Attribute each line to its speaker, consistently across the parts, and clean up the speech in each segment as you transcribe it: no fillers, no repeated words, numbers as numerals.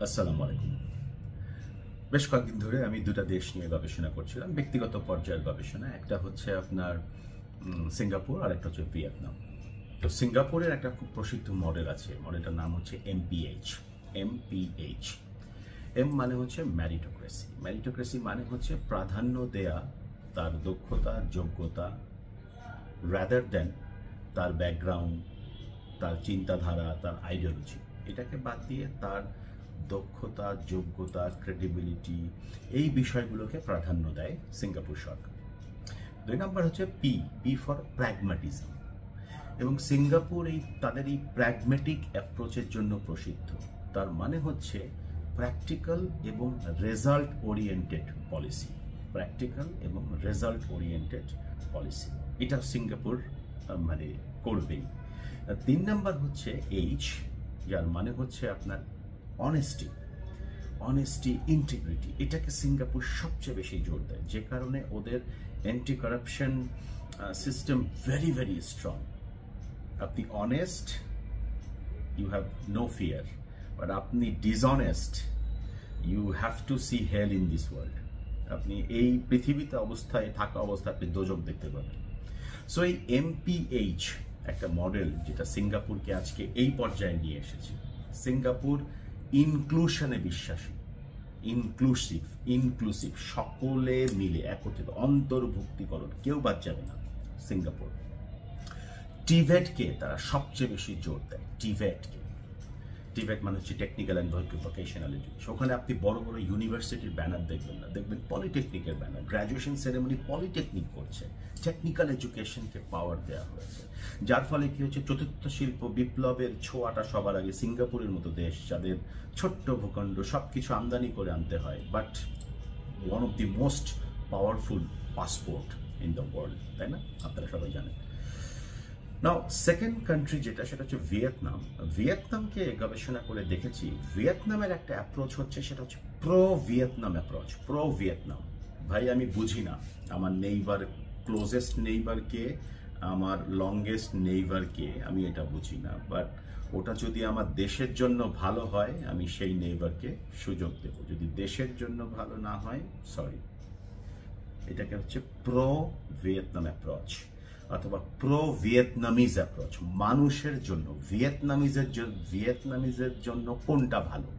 Speaker 1: আসসালামু আলাইকুম। বেশ কয়েকদিন ধরে আমি দুটো দেশ নিয়ে গবেষণা করছিলাম, ব্যক্তিগত পর্যায়ের গবেষণা। একটা হচ্ছে আপনার সিঙ্গাপুর, আর একটা হচ্ছে ভিয়েতনাম। তো সিঙ্গাপুরের একটা খুব প্রসিদ্ধ মডেল আছে, মডেলটার নাম হচ্ছে এমপিএইচ। এমপিএইচ, এম মানে হচ্ছে ম্যারিটোক্রেসি। ম্যারিটোক্রেসি মানে হচ্ছে প্রাধান্য দেয়া তার দক্ষতা, যোগ্যতা, রাদার দেন তার ব্যাকগ্রাউন্ড, তার চিন্তাধারা, তার আইডিওলজি। এটাকে বাদ দিয়ে তার দক্ষতা, যোগ্যতা, ক্রেডিবিলিটি, এই বিষয়গুলোকে প্রাধান্য দেয় সিঙ্গাপুর সরকার। 2 নম্বর হচ্ছে পি, পি ফর প্র্যাগম্যাটিজম। এবং সিঙ্গাপুর তাদের এই প্র্যাগম্যাটিক অ্যাপ্রোচের জন্য প্রসিদ্ধ। তার মানে হচ্ছে প্র্যাকটিক্যাল এবং রেজাল্ট ওরিয়েন্টেড পলিসি। প্র্যাকটিক্যাল এবং রেজাল্ট ওরিয়েন্টেড পলিসি, এটা সিঙ্গাপুর মানে করবেই। 3 নম্বর হচ্ছে এইচ, যার মানে হচ্ছে আপনার অনেস্টি, ইন্টিগ্রিটি। এটাকে সিঙ্গাপুর সবচেয়ে বেশি জোর দেয়, যে কারণে ওদের anti corruption system very very strong. আপনি honest, you have no fear, but আপনি dishonest, you have to see hell in this world. আপনি এই পৃথিবীতে থাকা অবস্থায় আপনি দোজক দেখতে পাবেন। সো এই এমপিএইচ একটা মডেল, যেটা সিঙ্গাপুরকে আজকে এই পর্যায়ে নিয়ে এসেছে। সিঙ্গাপুর ইনক্লুশনে বিশ্বাসী, ইনক্লুসিভ, সকলে মিলে একত্রিত, অন্তর্ভুক্তিকরণ, কেউ বাদ যাবে না। সিঙ্গাপুর টিভেটকে তারা সবচেয়ে বেশি জোর দেয়। টিভেট মানে হচ্ছে টেকনিক্যাল অ্যান্ড ভোকেশনাল এডুকেশন। ওখানে আপনি বড় বড় ইউনিভার্সিটির ব্যানার দেখবেন না, দেখবেন পলিটেকনিকের ব্যানার। গ্র্যাজুয়েশন সেরেমনি পলিটেকনিক করছে, টেকনিক্যাল এডুকেশনকে পাওয়ার দেওয়া হয়েছে। যার ফলে কি হচ্ছে, চতুর্থ শিল্প বিপ্লবের ছোঁয়াটা সবার আগে সিঙ্গাপুরের মতো দেশ, যাদের ছোট্ট ভূখণ্ড, সবকিছু আমদানি করে আনতে হয়, but one of the most powerful passport in the world, তাই না? আপনারা সবাই জানেন। নাও সেকেন্ড কান্ট্রি যেটা, সেটা হচ্ছে ভিয়েতনাম। ভিয়েতনামকে গবেষণা করে দেখেছি, ভিয়েতনামের একটা অ্যাপ্রোচ হচ্ছে, সেটা হচ্ছে pro Vietnam approach. Pro Vietnam, ভাই আমি বুঝি না আমার নেইবার, ক্লোজেস্ট নেইবার কে, আমার লংগেস্ট নেইবার কে, আমি এটা বুঝি না। বাট ওটা যদি আমার দেশের জন্য ভালো হয়, আমি সেই নেইবারকে সুযোগ দেব। যদি দেশের জন্য ভালো না হয়, সরি। এটাকে হচ্ছে প্রো ভিয়েতনাম অ্যাপ্রোচ অথবা প্রো ভিয়েতনামিজ অ্যাপ্রোচ। মানুষের জন্য, ভিয়েতনামিজের জন্য কোনটা ভালো,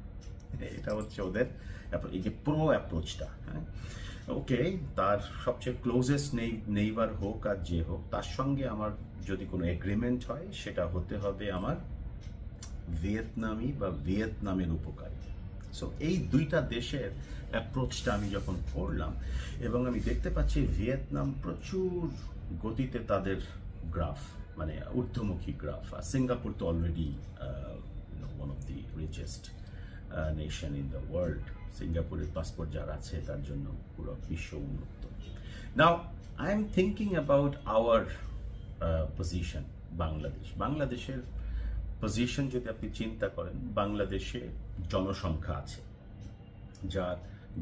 Speaker 1: এটা হচ্ছে ওদের এই যে প্রো অ্যাপ্রোচটা। হ্যাঁ, ওকে, তার সবচেয়ে ক্লোজেস্ট নেইবার হোক আর যে হোক, তার সঙ্গে আমার যদি কোনো এগ্রিমেন্ট হয়, সেটা হতে হবে আমার ভিয়েতনামি বা ভিয়েতনামের উপকারী। সো এই দুইটা দেশের অ্যাপ্রোচটা আমি যখন পড়লাম, এবং আমি দেখতে পাচ্ছি ভিয়েতনাম প্রচুর গতিতে তাদের গ্রাফ, মানে ঊর্ধ্বমুখী গ্রাফ। আর সিঙ্গাপুর তো already one of the richest nation in the world. সিঙ্গাপুরের পাসপোর্ট যার আছে, তার জন্য পুরো বিশ্ব উন্মুক্ত। Now I am thinking about our position, বাংলাদেশের পজিশন যদি আপনি চিন্তা করেন, বাংলাদেশে জনসংখ্যা আছে যার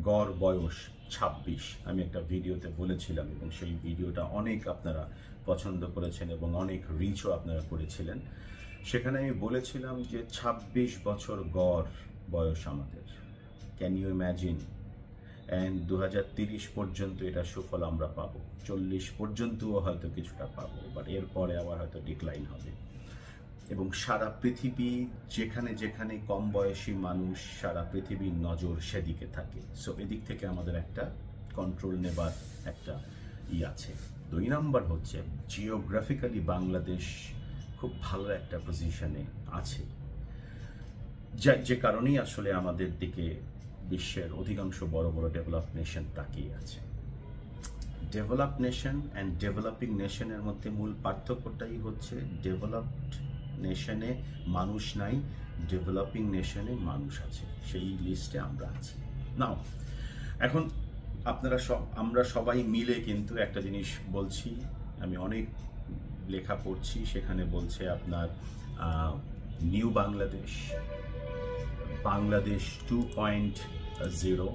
Speaker 1: গড় বয়স 26। আমি একটা ভিডিওতে বলেছিলাম, এবং সেই ভিডিওটা অনেক আপনারা পছন্দ করেছেন এবং অনেক রিচও আপনারা করেছিলেন। সেখানে আমি বলেছিলাম যে 26 বছর গড় বয়স আমাদের। Can you imagine? অ্যান্ড 2030 পর্যন্ত এটা সুফল আমরা পাবো, 40 পর্যন্তও হয়তো কিছুটা পাবো, বাট এরপরে আবার হয়তো ডিক্লাইন হবে। এবং সারা পৃথিবী, যেখানে যেখানে কম বয়সী মানুষ, সারা পৃথিবীর নজর সেদিকে থাকে। সো এদিক থেকে আমাদের একটা কন্ট্রোল নেবার একটা আছে। 2 নম্বর হচ্ছে জিওগ্রাফিক্যালি বাংলাদেশ খুব ভালো একটা পজিশনে আছে, যে কারণেই আসলে আমাদের দিকে বিশ্বের অধিকাংশ বড় বড় ডেভেলপ নেশন তাকিয়ে আছে। ডেভেলপ নেশন অ্যান্ড ডেভেলপিং নেশনের মধ্যে মূল পার্থক্যটাই হচ্ছে, ডেভেলপড নেশনে মানুষ নাই, ডেভেলপিং নেশনে মানুষ আছে। সেই লিস্টে আমরা আছি। নাও এখন আমরা সবাই মিলে কিন্তু একটা জিনিস বলছি, আমি অনেক লেখা পড়ছি, সেখানে বলছে আপনার নিউ বাংলাদেশ 2.0,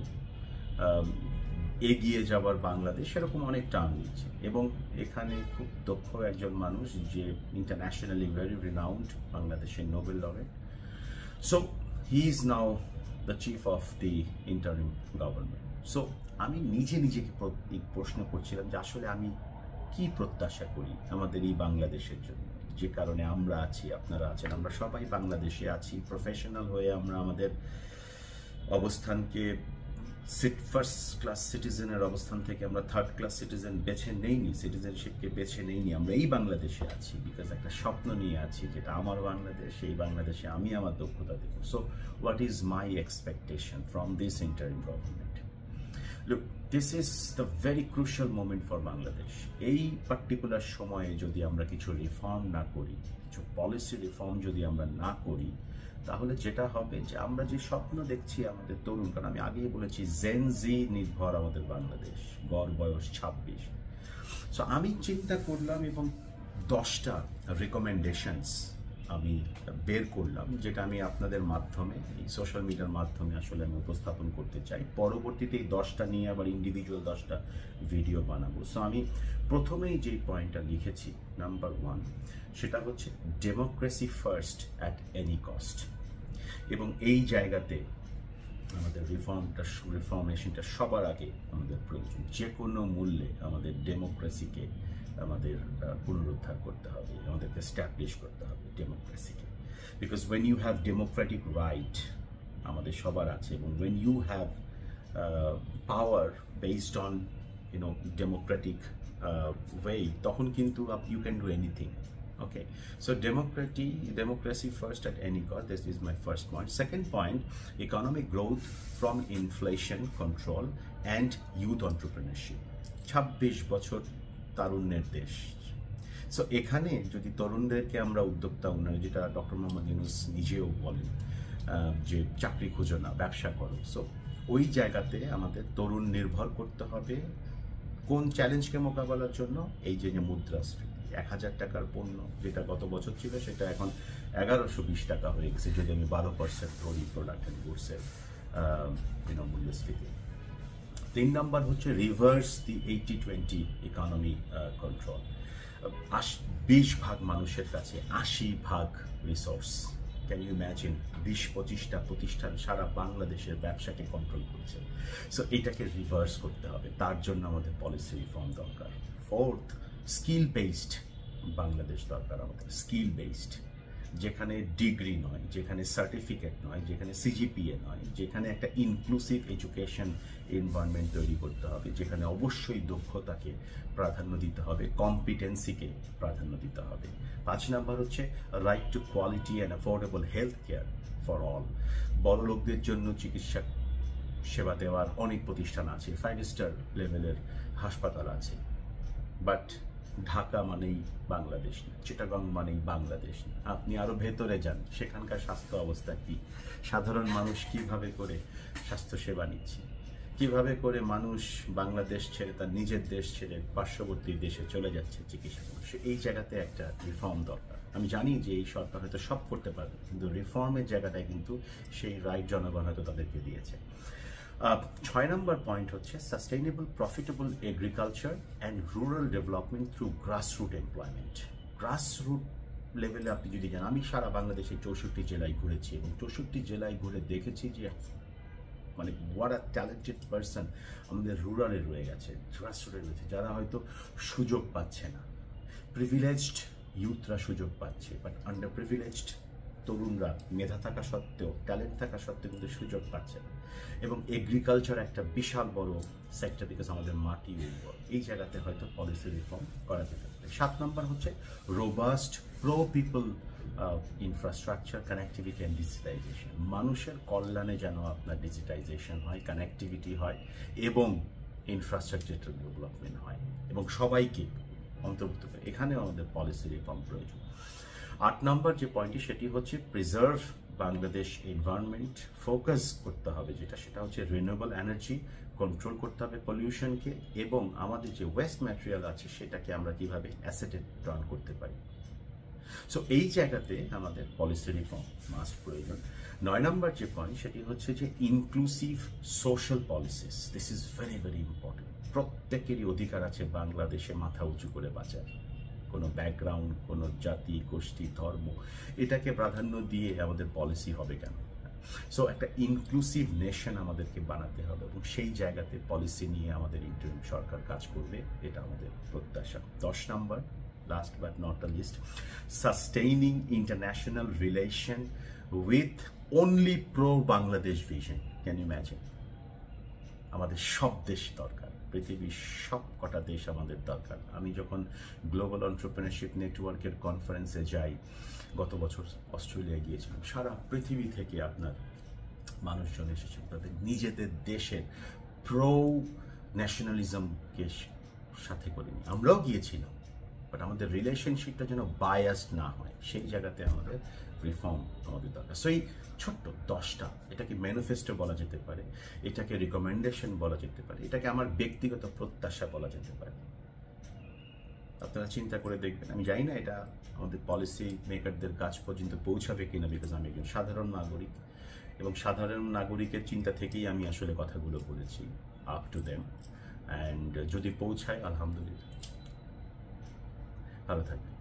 Speaker 1: এগিয়ে যাবার বাংলাদেশ, সেরকম অনেক টার্ম নিচ্ছে। এবং এখানে খুব দক্ষ একজন মানুষ, যে ইন্টারন্যাশনালি ভেরি রিনাউন্ড, বাংলাদেশের Nobel laureate. So he is now the chief of the interim government. So আমি নিজেকে প্রশ্ন করছিলাম যে আসলে আমি কি প্রত্যাশা করি আমাদের এই বাংলাদেশের জন্য, যে কারণে আমরা আছি, আপনারা আছেন, আমরা সবাই বাংলাদেশে আছি। প্রফেশনাল হয়ে আমরা আমাদের অবস্থানকে ফার্স্ট ক্লাস সিটিজেনের অবস্থান থেকে আমরা থার্ড ক্লাস সিটিজেন বেছে নেইনি, সিটিজেনশিপকে বেছে নেইনি। আমরা এই বাংলাদেশে আছি বিকজ একটা স্বপ্ন নিয়ে আছি, যেটা আমার বাংলাদেশ। এই বাংলাদেশে আমি আমার দক্ষতা দেব। So what is my expectation from this interim government? Look, this is the very crucial moment for Bangladesh. এই পার্টিকুলার সময়ে যদি আমরা কিছু রিফর্ম না করি, কিছু পলিসি রিফর্ম যদি আমরা না করি, তাহলে যেটা হবে যে আমরা যে স্বপ্ন দেখছি আমাদের তরুণ, কারণ আমি আগেই বলেছি জেন জি নির্ভর আমাদের বাংলাদেশ, গড় বয়স 26। সো আমি চিন্তা করলাম এবং 10টা রিকমেন্ডেশনস আমি বের করলাম, যেটা আমি আপনাদের মাধ্যমে, এই সোশ্যাল মিডিয়ার মাধ্যমে আসলে আমি উপস্থাপন করতে চাই। পরবর্তীতে এই 10টা নিয়ে আবার ইন্ডিভিজুয়াল 10টা ভিডিও বানাবো। সো আমি প্রথমেই যেই পয়েন্টটা লিখেছি, নাম্বার 1, সেটা হচ্ছে democracy first at any cost. এবং এই জায়গাতে আমাদের রিফর্মেশনটা সবার আগে আমাদের প্রয়োজন। যে কোনো মূল্যে আমাদের ডেমোক্রেসিকে আমাদের পুনরুদ্ধার করতে হবে, আমাদেরকে এস্টাবলিশ করতে হবে ডেমোক্রেসিকে। Because when you have democratic right, আমাদের সবার আছে, এবং when you have power based on democratic way, তখন কিন্তু you can do anything. Okay, so democracy first at any cost. This is my first point. Second point, economic growth from inflation control and youth entrepreneurship. 26 বছর তারুণ্যের দেশ। So এখানে যদি তরুণদেরকে আমরা উদ্যোক্তা উন্নয়ন, যেটা ডক্টর মোহাম্মদ ইউনূস নিজেও বলেন যে চাকরি খুঁজো না, ব্যবসা করো। সো ওই জায়গাতে আমাদের তরুণ নির্ভর করতে হবে কোন চ্যালেঞ্জকে মোকাবেলার জন্য? এই যে মুদ্রাস্ফীতি, 1000 টাকার পণ্য যেটা গত বছর ছিল, সেটা এখন 1120 টাকা হয়ে গেছে, যদি আমি 12% ধরি প্রোডাক্ট অ্যান্ড গুডসের মূল্যস্ফীতি। 3 নম্বর হচ্ছে রিভার্স দি 80-20 ইকোনমি কন্ট্রোল। 20 ভাগ মানুষের কাছে 80 ভাগ রিসোর্স। Can you imagine? 20-25টা প্রতিষ্ঠান সারা বাংলাদেশের ব্যবসাকে কন্ট্রোল করছে। সো এটাকে রিভার্স করতে হবে, তার জন্য আমাদের পলিসি রিফর্ম দরকার। 4th, স্কিল বেসড বাংলাদেশ দরকার আমাদের, স্কিল বেসড, যেখানে ডিগ্রি নয়, যেখানে সার্টিফিকেট নয়, যেখানে সিজিপিএ নয়, যেখানে একটা ইনক্লুসিভ এডুকেশন এনভায়রনমেন্ট তৈরি করতে হবে, যেখানে অবশ্যই দক্ষতাকে প্রাধান্য দিতে হবে, কম্পিটেন্সিকে প্রাধান্য দিতে হবে। 5 নম্বর হচ্ছে right two quality and affordable health care for all. বড় লোকদের জন্য চিকিৎসা সেবা দেওয়ার অনেক প্রতিষ্ঠান আছে, 5-স্টার লেভেলের হাসপাতাল আছে, বাট ঢাকা মানেই বাংলাদেশ না, চিটাগং মানেই বাংলাদেশ না। আপনি আরো ভেতরে যান, সেখানকার স্বাস্থ্য অবস্থা কি, সাধারণ মানুষ কিভাবে করে স্বাস্থ্যসেবা নিচ্ছে, কিভাবে করে মানুষ বাংলাদেশ ছেড়ে, তার নিজের দেশ ছেড়ে পার্শ্ববর্তী দেশে চলে যাচ্ছে চিকিৎসা। এই জায়গাতে একটা রিফর্ম দরকার। আমি জানি যে এই সরকার হয়তো সব করতে পারবে, কিন্তু রিফর্মের জায়গাটায় কিন্তু সেই রাইট জনগণ হয়তো তাদেরকে দিয়েছে। 6 নম্বর পয়েন্ট হচ্ছে sustainable profitable agriculture and rural development through grassroot employment. Grassroot লেভেলে আপনি যদি যান, আমি সারা বাংলাদেশে 64 জেলায় ঘুরেছি এবং 64 জেলায় ঘুরে দেখেছি যে মানে হোয়াট আ ট্যালেন্টেড পারসন আমাদের রুরালে রয়ে গেছে, গ্রাসরুটে রয়েছে, যারা হয়তো সুযোগ পাচ্ছে না। প্রিভিলেজড ইউথরা সুযোগ পাচ্ছে, বাট আন্ডার প্রিভিলেজড তরুণরা মেধা থাকা সত্ত্বেও, ট্যালেন্ট থাকা সত্ত্বেও কিন্তু সুযোগ পাচ্ছে না। এবং এগ্রিকালচার একটা বিশাল বড় সেক্টর, বিকজ আমাদের মাটি উর্বর। এই জায়গাতে হয়তো পলিসি রিফর্ম করা যেতে পারে। 7 নম্বর হচ্ছে robust pro people infrastructure, connectivity and digitisation. মানুষের কল্যাণে যেন আপনার ডিজিটাইজেশন হয়, কানেক্টিভিটি হয় এবং ইনফ্রাস্ট্রাকচার ডেভেলপমেন্ট হয় এবং সবাইকে অন্তর্ভুক্ত করে। এখানেও আমাদের পলিসি রিফর্ম প্রয়োজন। 8 নম্বর যে পয়েন্টটি, সেটি হচ্ছে প্রিজার্ভ বাংলাদেশ এনভায়রনমেন্ট। ফোকাস করতে হবে যেটা, সেটা হচ্ছে রিনিউয়েবল এনার্জি, কন্ট্রোল করতে হবে পলিউশনকে, এবং আমাদের যে ওয়েস্ট ম্যাটেরিয়াল আছে সেটাকে আমরা কিভাবে অ্যাসেটে টার্ন করতে পারি। সো এই জায়গাতে আমাদের পলিসি রিফর্ম মাস্ট প্রয়োজন। 9 নম্বর যে পয়েন্ট, সেটি হচ্ছে যে inclusive social policies. This is very very important. প্রত্যেকেরই অধিকার আছে বাংলাদেশে মাথা উঁচু করে বাঁচার। কোনো ব্যাকগ্রাউন্ড, কোনো জাতি, গোষ্ঠী, ধর্ম, এটাকে প্রাধান্য দিয়ে আমাদের পলিসি হবে কেন? সো একটা ইনক্লুসিভ নেশন আমাদেরকে বানাতে হবে এবং সেই জায়গাতে পলিসি নিয়ে আমাদের ইন্টারিম সরকার কাজ করবে, এটা আমাদের প্রত্যাশা। 10 নম্বর, last but not the least, sustaining international relation with only pro Bangladesh vision. Can you imagine? আমাদের সব দেশ দরকার, পৃথিবীর সব কটা দেশ আমাদের দরকার। আমি যখন গ্লোবাল এন্টারপ্রেনারশিপ নেটওয়ার্কের কনফারেন্সে যাই, গত বছর অস্ট্রেলিয়ায় গিয়েছিলাম, সারা পৃথিবী থেকে আপনার মানুষজন এসেছেন তাদের নিজেদের দেশের প্রো ন্যাশনালিজমকে সাথে করে নিয়ে। আমরাও গিয়েছিলাম, বাট আমাদের রিলেশনশিপটা যেন বায়াসড না হয়, সেই জায়গাতে আমাদের রিফর্ম আমাদের দরকার। সো এই ছোট্ট 10টা, এটাকে ম্যানিফেস্টো বলা যেতে পারে, এটাকে রিকমেন্ডেশন বলা যেতে পারে, এটাকে আমার ব্যক্তিগত প্রত্যাশা বলা যেতে পারে। আপনারা চিন্তা করে দেখবেন। আমি জানি না এটা আমাদের পলিসি মেকারদের কাছ পর্যন্ত পৌঁছাবে কিনা, বিকজ আমি একজন সাধারণ নাগরিক এবং সাধারণ নাগরিকের চিন্তা থেকেই আমি আসলে কথাগুলো বলেছি, আপ টু দেম। অ্যান্ড যদি পৌঁছায়, আলহামদুলিল্লাহ। ভালো থাকবেন।